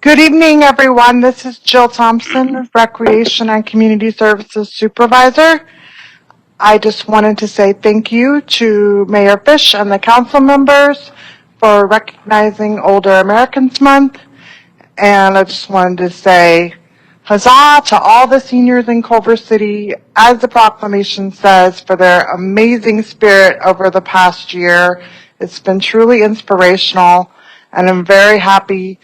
Good evening, everyone. This is Jill Thompson, Recreation and Community Services Supervisor. I just wanted to say thank you to Mayor Fish and the council members for recognizing Older Americans Month. And I just wanted to say huzzah to all the seniors in Culver City, as the proclamation says, for their amazing spirit over the past year. It's been truly inspirational, and I'm very happy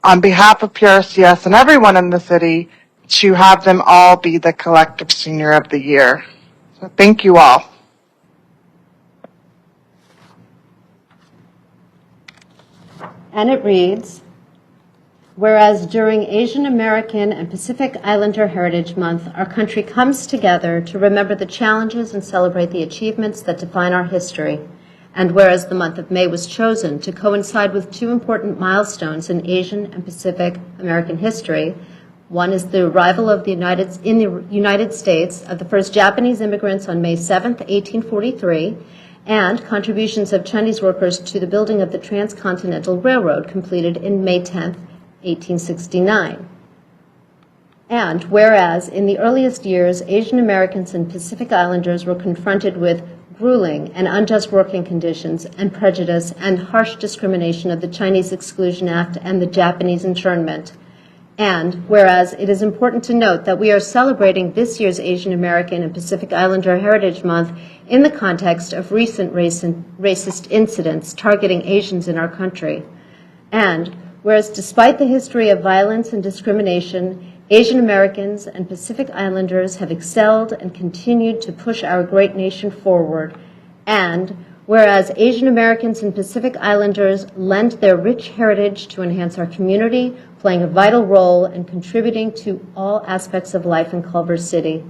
on behalf of PRCS and everyone in the city to have them all be the collective senior of the year. So thank you all. And it reads, whereas during Asian American and Pacific Islander Heritage Month, our country comes together to remember the challenges and celebrate the achievements that define our history. And whereas the month of May was chosen to coincide with two important milestones in Asian and Pacific American history, one is the arrival of in the United States of the first Japanese immigrants on May 7th, 1843, and contributions of Chinese workers to the building of the Transcontinental Railroad completed in May 10th, 1869. And whereas in the earliest years, Asian Americans and Pacific Islanders were confronted with grueling and unjust working conditions and prejudice and harsh discrimination of the Chinese Exclusion Act and the Japanese internment. And whereas it is important to note that we are celebrating this year's Asian American and Pacific Islander Heritage Month in the context of recent racist incidents targeting Asians in our country. And whereas despite the history of violence and discrimination, Asian Americans and Pacific Islanders have excelled and continued to push our great nation forward. And whereas Asian Americans and Pacific Islanders lend their rich heritage to enhance our community, playing a vital role and contributing to all aspects of life in Culver City.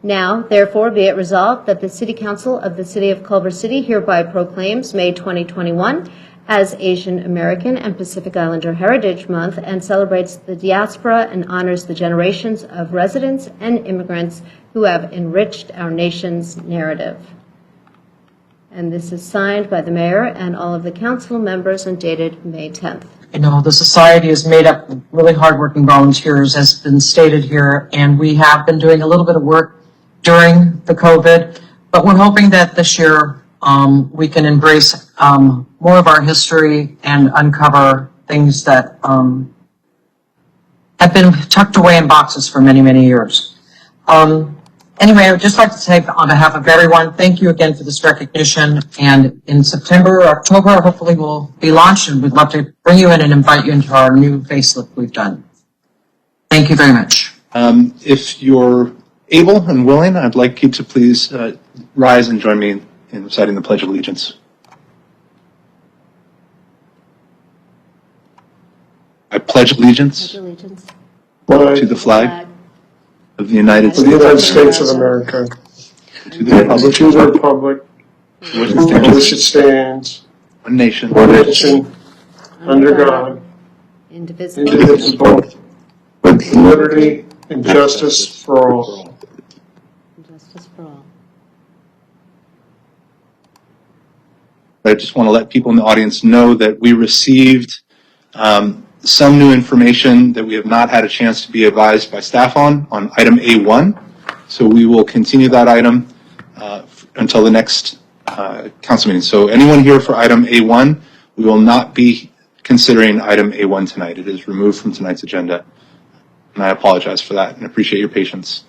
Now, therefore, be it resolved that the City Council of the City of Culver City hereby proclaims May 2021 as Asian American and Pacific Islander Heritage Month and celebrates the diaspora and honors the generations of residents and immigrants who have enriched our nation's narrative. And this is signed by the mayor and all of the council members and dated May 10th. You know, the society is made up of really hardworking volunteers, as has been stated here, and we have been doing a little bit of work during the COVID, but we're hoping that this year we can embrace more of our history and uncover things that have been tucked away in boxes for many, many years. Anyway, I would just like to say on behalf of everyone, thank you again for this recognition. And in September or October, hopefully we'll be launched, and we'd love to bring you in and invite you into our new facelift we've done. Thank you very much. If you're able and willing, I'd like you to please rise and join me in reciting the Pledge of Allegiance. I pledge allegiance to the flag of the United States of America, to the republic for which it stands, one nation, under God, indivisible, with liberty and justice for all. I just want to let people in the audience know that we received some new information that we have not had a chance to be advised by staff on item A1. So we will continue that item until the next council meeting. So anyone here for item A1, we will not be considering item A1 tonight. It is removed from tonight's agenda. And I apologize for that and appreciate your patience.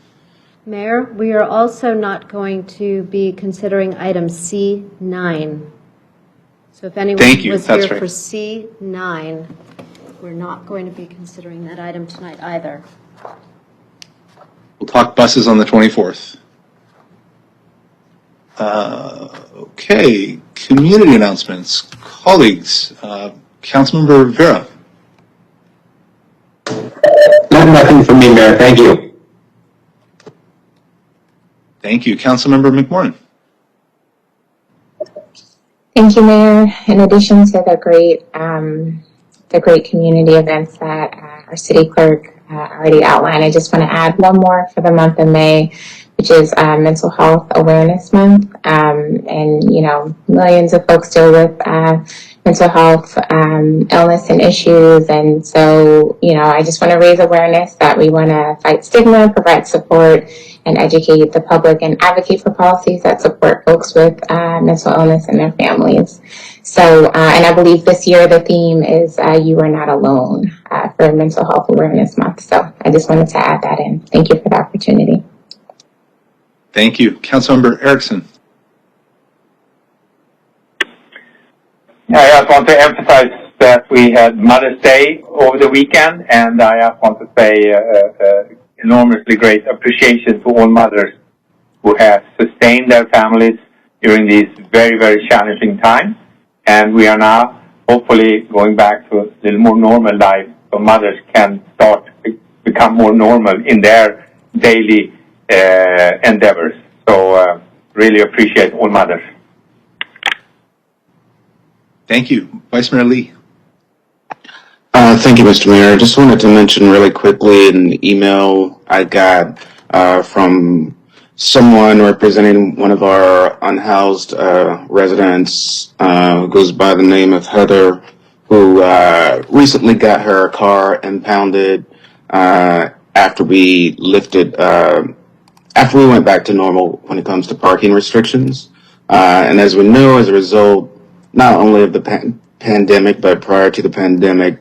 Mayor, we are also not going to be considering item C9. So if anyone was here for C9, we're not going to be considering that item tonight either. We'll talk buses on the 24th. Okay, community announcements. Colleagues, Councilmember Vera. Nothing from me, Mayor. Thank you. Thank you. Councilmember McMorrin. Thank you, Mayor. In addition to the great community events that our city clerk already outlined, I just want to add one more for the month of May. which is Mental Health Awareness Month. And, you know, millions of folks deal with mental health illness and issues. And so, you know, I just want to raise awareness that we want to fight stigma, provide support, and educate the public and advocate for policies that support folks with mental illness and their families. So, and I believe this year the theme is You Are Not Alone for Mental Health Awareness Month. So I just wanted to add that in. Thank you for the opportunity. Thank you. Councilmember Erickson. I just want to emphasize that we had Mother's Day over the weekend, and I just want to say enormously great appreciation to all mothers who have sustained their families during these very, very challenging times. And we are now hopefully going back to a little more normal life, so mothers can start to become more normal in their daily endeavors. So really appreciate all mothers. Thank you. Vice Mayor Lee. Thank you, Mr. Mayor. I just wanted to mention really quickly an email I got from someone representing one of our unhoused residents who goes by the name of Heather, who recently got her car impounded after we went back to normal when it comes to parking restrictions. And as we know, as a result, not only of the pandemic, but prior to the pandemic,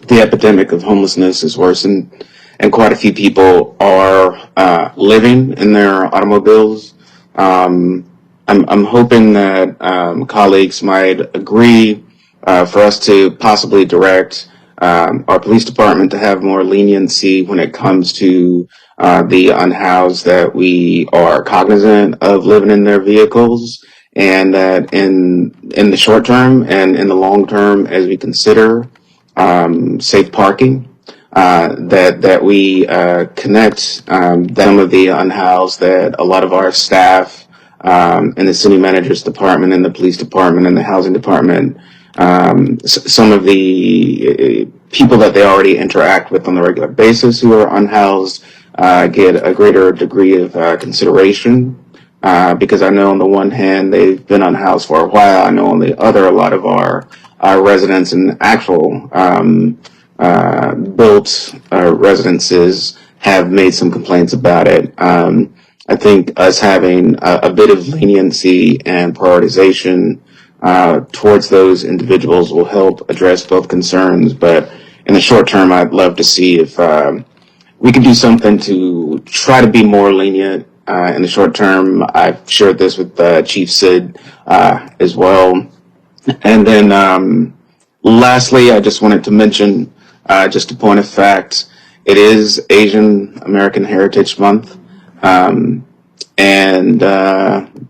the epidemic of homelessness is worsened, and quite a few people are living in their automobiles. I'm hoping that colleagues might agree for us to possibly direct our police department to have more leniency when it comes to the unhoused, that we are cognizant of living in their vehicles, and that in the short term and in the long term, as we consider safe parking, that we connect some of the unhoused, that a lot of our staff in the city manager's department, and the police department, and the housing department, some of the people that they already interact with on a regular basis who are unhoused get a greater degree of consideration. Because I know on the one hand they've been unhoused for a while. I know on the other, a lot of our residents in actual built residences have made some complaints about it. I think us having a bit of leniency and prioritization towards those individuals will help address both concerns. But in the short term, I'd love to see if we can do something to try to be more lenient. In the short term, I've shared this with Chief Sid as well. And then lastly, I just wanted to mention, just a point of fact, it is Asian American Heritage Month. And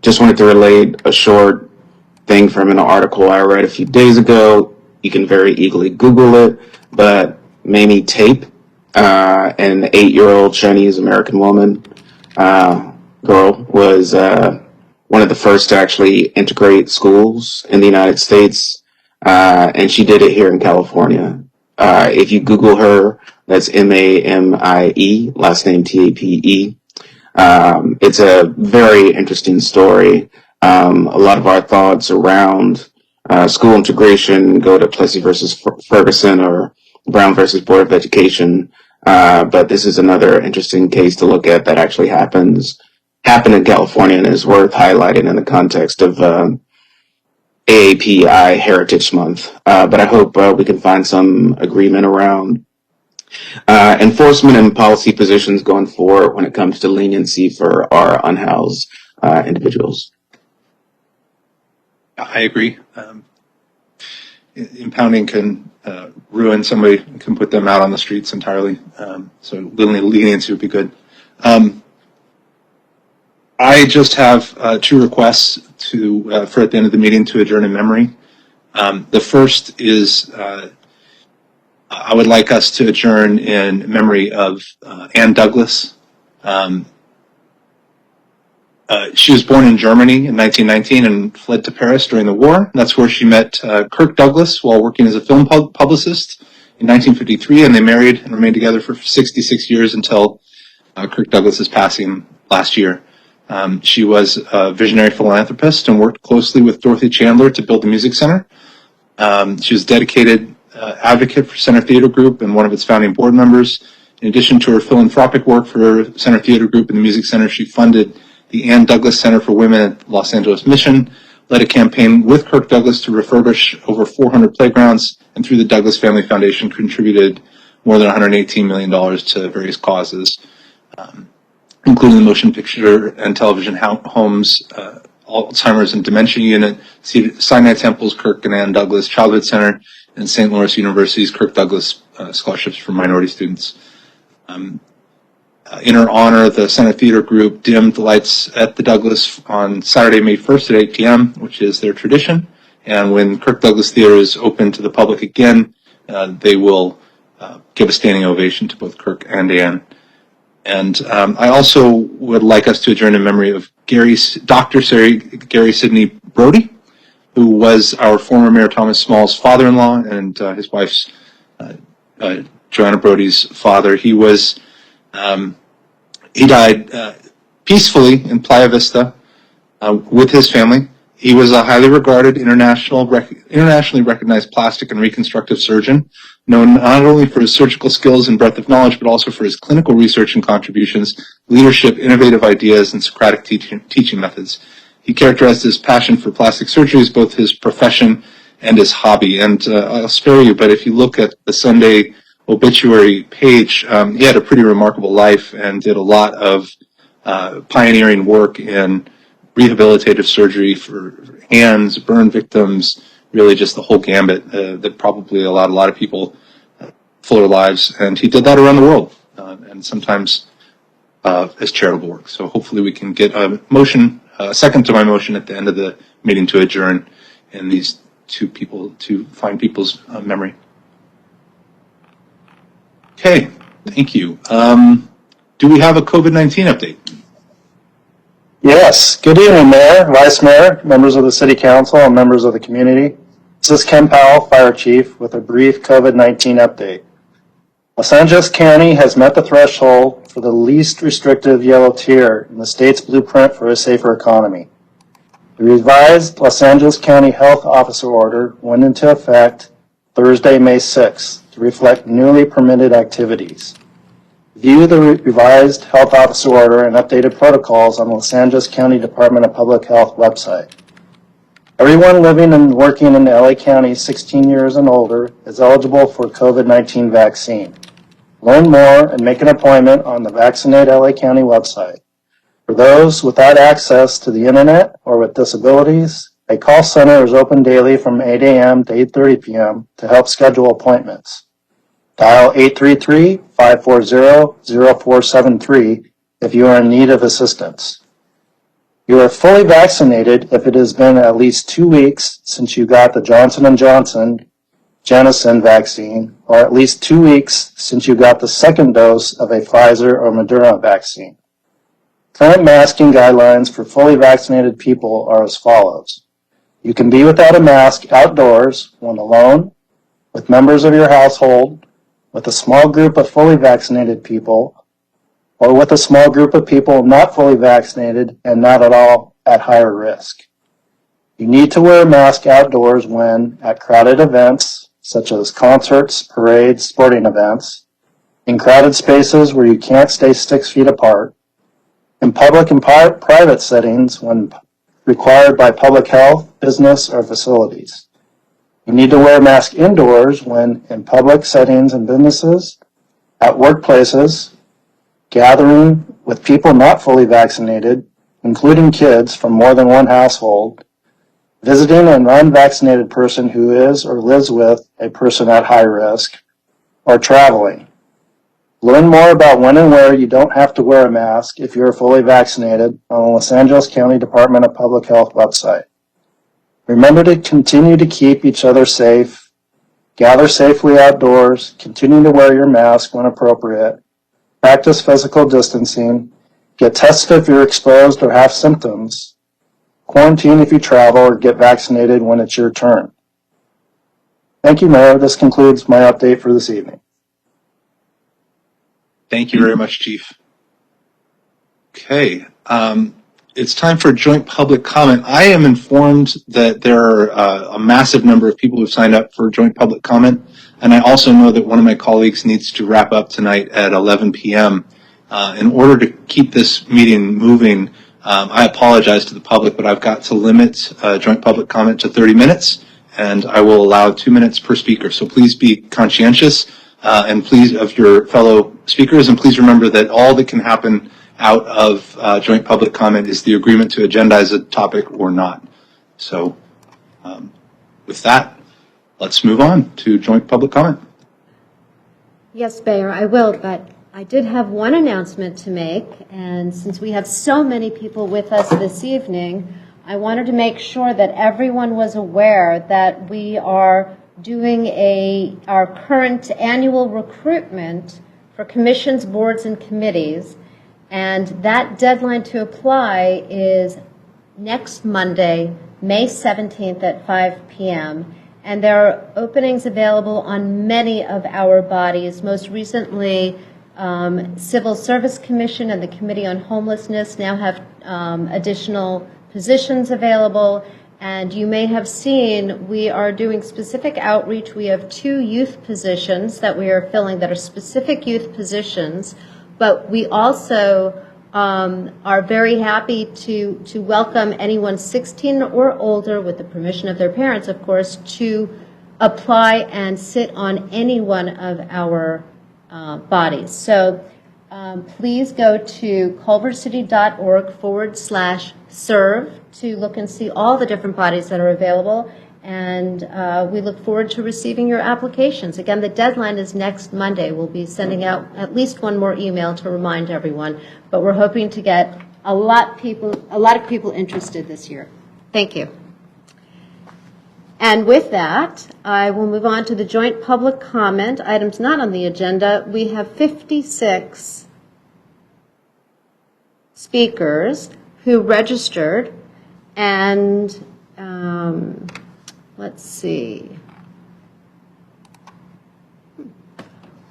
just wanted to relate a short thing from an article I read a few days ago. You can very easily Google it, but Mamie Tape, an 8-year-old Chinese American woman, girl, was one of the first to actually integrate schools in the United States, and she did it here in California. If you Google her, that's Mamie, last name Tape. It's a very interesting story. A lot of our thoughts around school integration go to Plessy versus Ferguson or Brown versus Board of Education. But this is another interesting case to look at that actually happened in California and is worth highlighting in the context of AAPI Heritage Month. But I hope we can find some agreement around enforcement and policy positions going forward when it comes to leniency for our unhoused individuals. I agree. Impounding can ruin somebody, can put them out on the streets entirely. So leniency would be good. I just have 2 requests for at the end of the meeting to adjourn in memory. The first is I would like us to adjourn in memory of Ann Douglas. She was born in Germany in 1919 and fled to Paris during the war. That's where she met Kirk Douglas while working as a film publicist in 1953, and they married and remained together for 66 years until Kirk Douglas's passing last year. She was a visionary philanthropist and worked closely with Dorothy Chandler to build the Music Center. She was a dedicated advocate for Center Theater Group and one of its founding board members. In addition to her philanthropic work for Center Theater Group and the Music Center, she funded the Ann Douglas Center for Women at Los Angeles Mission, led a campaign with Kirk Douglas to refurbish over 400 playgrounds, and through the Douglas Family Foundation contributed more than $118 million to various causes, including the Motion Picture and Television Homes, Alzheimer's and Dementia Unit, Sinai Temple's Kirk and Ann Douglas Childhood Center, and St. Louis University's Kirk Douglas Scholarships for Minority Students. In her honor, the Center Theater Group dimmed the lights at the Douglas on Saturday, May 1st at 8 p.m., which is their tradition. And when Kirk Douglas Theater is open to the public again, they will give a standing ovation to both Kirk and Ann. And I also would like us to adjourn in memory of Dr. Gary Sidney Brody, who was our former Mayor Thomas Small's father-in-law and his wife's Joanna Brody's father. He died peacefully in Playa Vista with his family. He was a highly regarded, internationally recognized plastic and reconstructive surgeon, known not only for his surgical skills and breadth of knowledge, but also for his clinical research and contributions, leadership, innovative ideas, and Socratic teaching methods. He characterized his passion for plastic surgery as both his profession and his hobby. And I'll spare you, but if you look at the Sunday obituary page, he had a pretty remarkable life and did a lot of pioneering work in rehabilitative surgery for hands, burn victims, really just the whole gambit that probably allowed a lot of people fuller lives. And he did that around the world, and sometimes as charitable work. So hopefully we can get a motion, a second to my motion at the end of the meeting to adjourn in these two fine people's memory. Okay, thank you. Do we have a COVID-19 update? Yes. Good evening, Mayor, Vice Mayor, members of the City Council, and members of the community. This is Ken Powell, Fire Chief, with a brief COVID-19 update. Los Angeles County has met the threshold for the least restrictive yellow tier in the state's blueprint for a safer economy. The revised Los Angeles County Health Officer Order went into effect Thursday, May 6th to reflect newly permitted activities. View the revised Health Officer Order and updated protocols on the Los Angeles County Department of Public Health website. Everyone living and working in LA County 16 years and older is eligible for COVID-19 vaccine. Learn more and make an appointment on the Vaccinated LA County website. For those without access to the internet or with disabilities, a call center is open daily from 8 a.m. to 8:30 p.m. to help schedule appointments. Dial 833-540-0473 if you are in need of assistance. You are fully vaccinated if it has been at least 2 weeks since you got the Johnson & Johnson Janssen vaccine, or at least 2 weeks since you got the second dose of a Pfizer or Moderna vaccine. Current masking guidelines for fully vaccinated people are as follows. You can be without a mask outdoors when alone, with members of your household, with a small group of fully vaccinated people, or with a small group of people not fully vaccinated and not at all at higher risk. You need to wear a mask outdoors when at crowded events, such as concerts, parades, sporting events, in crowded spaces where you can't stay 6 feet apart, in public and private settings when required by public health, business, or facilities. You need to wear a mask indoors when in public settings and businesses, at workplaces, gathering with people not fully vaccinated, including kids from more than one household, visiting an unvaccinated person who is or lives with a person at high risk, or traveling. Learn more about when and where you don't have to wear a mask if you are fully vaccinated on the Los Angeles County Department of Public Health website. Remember to continue to keep each other safe, gather safely outdoors, continue to wear your mask when appropriate, practice physical distancing, get tested if you're exposed or have symptoms, quarantine if you travel, or get vaccinated when it's your turn. Thank you, Mayor. This concludes my update for this evening. Thank you very much, Chief. Okay. It's time for joint public comment. I am informed that there are a massive number of people who've signed up for joint public comment, and I also know that one of my colleagues needs to wrap up tonight at 11 p.m. In order to keep this meeting moving, I apologize to the public, but I've got to limit joint public comment to 30 minutes, and I will allow 2 minutes per speaker. So please be conscientious and please of your fellow speakers, and please remember that all that can happen out of joint public comment is the agreement to agendize a topic or not. So with that, let's move on to joint public comment. Yes, Mayor, I will, but I did have one announcement to make, and since we have so many people with us this evening, I wanted to make sure that everyone was aware that we are doing our current annual recruitment for commissions, boards, and committees. And that deadline to apply is next Monday, May 17th at 5 p.m. And there are openings available on many of our bodies. Most recently, Civil Service Commission and the Committee on Homelessness now have additional positions available. And you may have seen we are doing specific outreach. We have 2 youth positions that we are filling that are specific youth positions. But we also are very happy to welcome anyone 16 or older, with the permission of their parents, of course, to apply and sit on any one of our bodies. So please go to culvercity.org/serve to look and see all the different bodies that are available. And we look forward to receiving your applications. Again, the deadline is next Monday. We'll be sending out at least one more email to remind everyone, but we're hoping to get a lot of people interested this year. Thank you. And with that, I will move on to the joint public comment. Items not on the agenda. We have 56 speakers who registered, and let's see.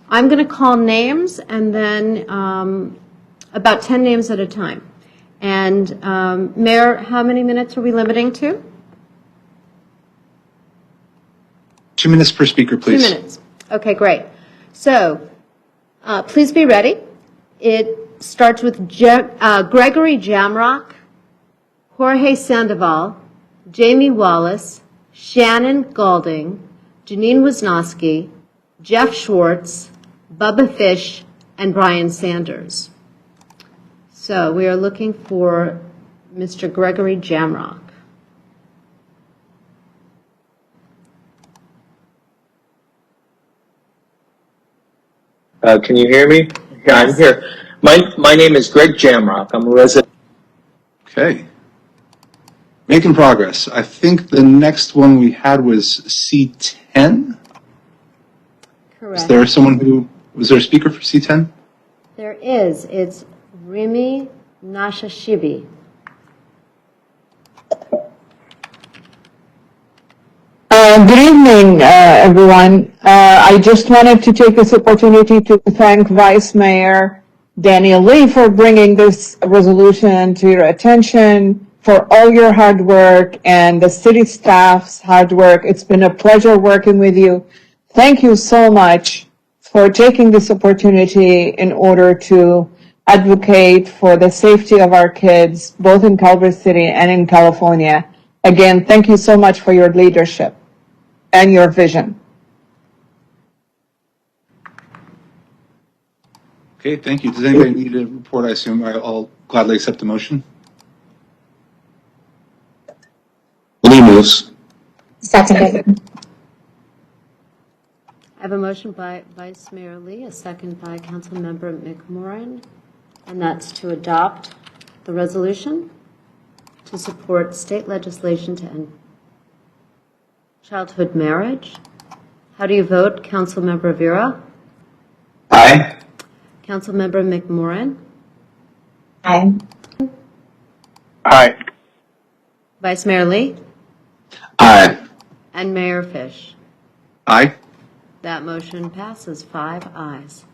I'm going to call names and then about 10 names at a time. And Mayor, how many minutes are we limiting to? 2 minutes per speaker, please. 2 minutes. Okay, great. So please be ready. It starts with Gregory Jamrock, Jorge Sandoval, Jamie Wallace, Shannon Galding, Janine Wisnowski, Jeff Schwartz, Bubba Fish, and Brian Sanders. So we are looking for Mr. Gregory Jamrock. Can you hear me? Yeah, I'm here. My name is Greg Jamrock. I'm a resident. Okay. Making progress. I think the next one we had was C10. Correct. Was there a speaker for C10? There is. It's Rimi Nashashibi. Good evening, everyone. I just wanted to take this opportunity to thank Vice Mayor Daniel Lee for bringing this resolution to your attention, for all your hard work and the city staff's hard work. It's been a pleasure working with you. Thank you so much for taking this opportunity in order to advocate for the safety of our kids, both in Culver City and in California. Again, thank you so much for your leadership and your vision. Okay, thank you. Does anybody need a report? I assume I'll gladly accept the motion. Lee moves. Seconded. I have a motion by Vice Mayor Lee, a second by Councilmember McMorrin, and that's to adopt the resolution to support state legislation to end childhood marriage. How do you vote, Councilmember Vera? Aye. Councilmember McMorrin? Aye. Aye. Vice Mayor Lee? Aye. And Mayor Fish? Aye. That motion passes 5 ayes.